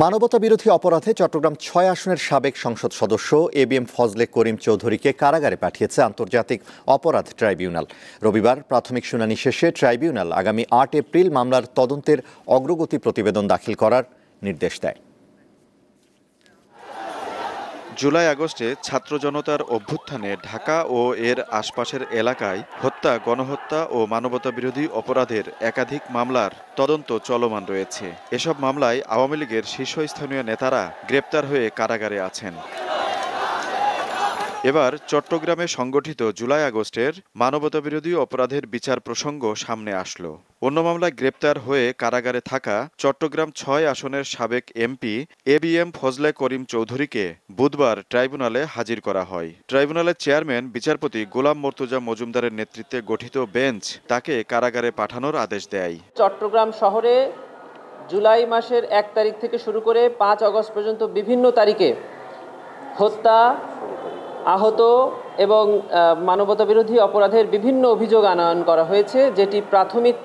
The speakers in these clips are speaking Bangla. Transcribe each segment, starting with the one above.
মানবতাবিরোধী অপরাধে চট্টগ্রাম ৬ আসনের সাবেক সংসদ সদস্য এবিএম ফজলে করিম চৌধুরীকে কারাগারে পাঠিয়েছে আন্তর্জাতিক অপরাধ ট্রাইব্যুনাল। রবিবার প্রাথমিক শুনানি শেষে ট্রাইব্যুনাল আগামী ৮ এপ্রিল মামলার তদন্তের অগ্রগতি প্রতিবেদন দাখিল করার নির্দেশ দেয়। জুলাই আগস্টে ছাত্র জনতার অভ্যুত্থানে ঢাকা ও এর আশপাশের এলাকায় হত্যা, গণহত্যা ও মানবতাবিরোধী অপরাধের একাধিক মামলার তদন্ত চলমান রয়েছে। এসব মামলায় আওয়ামী লীগের শীর্ষস্থানীয় নেতারা গ্রেপ্তার হয়ে কারাগারে আছেন। এবার চট্টগ্রামে সংগঠিত জুলাই আগস্টের মানবতাবিরোধী অপরাধের বিচার প্রসঙ্গ সামনে আসলো। অন্য মামলায় গ্রেপ্তার হয়ে কারাগারে থাকা চট্টগ্রাম ৬ আসনের সাবেক এমপি এবিএম ফজলে করিম চৌধুরীকে বুধবার ট্রাইব্যুনালে হাজির করা হয়। ট্রাইব্যুনালের চেয়ারম্যান বিচারপতি গোলাম মর্তুজা মজুমদারের নেতৃত্বে গঠিত বেঞ্চ তাকে কারাগারে পাঠানোর আদেশ দেয়। চট্টগ্রাম শহরে জুলাই মাসের ১ তারিখ থেকে শুরু করে ৫ আগস্ট পর্যন্ত বিভিন্ন তারিখে হত্যা, আহত এবং মানবতাবিরোধী অপরাধের বিভিন্ন অভিযোগ আনয়ন করা হয়েছে, যেটি প্রাথমিক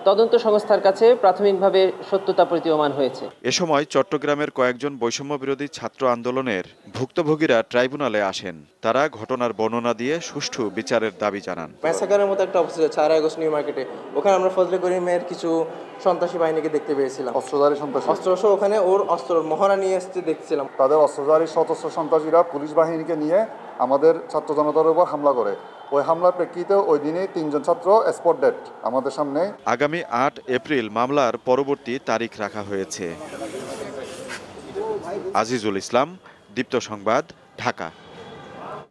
তদন্ত সংস্থার কাছে প্রাথমিকভাবে সত্যতা প্রতীয়মান হয়েছে। এ সময় চট্টগ্রামের কয়েকজন বৈষম্য বিরোধী ছাত্র আন্দোলনের ভুক্তভোগীরা ট্রাইব্যুনালে আসেন। তারা ঘটনার বর্ণনা দিয়ে সুষ্ঠু বিচারের দাবি জানান। মেসাকারের মতো একটা অবস্থা ৪ আগস্ট নিউ মার্কেটে, ওখানে আমরা ফজলে করিমের কিছু সন্ত্রাসী বাহিনীকে দেখতে পেয়েছিলাম, অস্ত্রধারী সন্ত্রাসী, অস্ত্র ওখানে ওর অস্ত্র মহড়া নিয়ে এসেছে দেখছিলাম। তাদের অস্ত্রধারী সশস্ত্র সন্ত্রাসীরা পুলিশ বাহিনীকে নিয়ে আমাদের ছাত্র জনতার উপর হামলা করে। ওই হামলার প্রেক্ষিতে ওই দিনে ৩ জন ছাত্র স্পট ডেড আমাদের সামনে। আগামী ৮ এপ্রিল মামলার পরবর্তী তারিখ রাখা হয়েছে। আজিজুল ইসলাম, দীপ্ত সংবাদ, ঢাকা।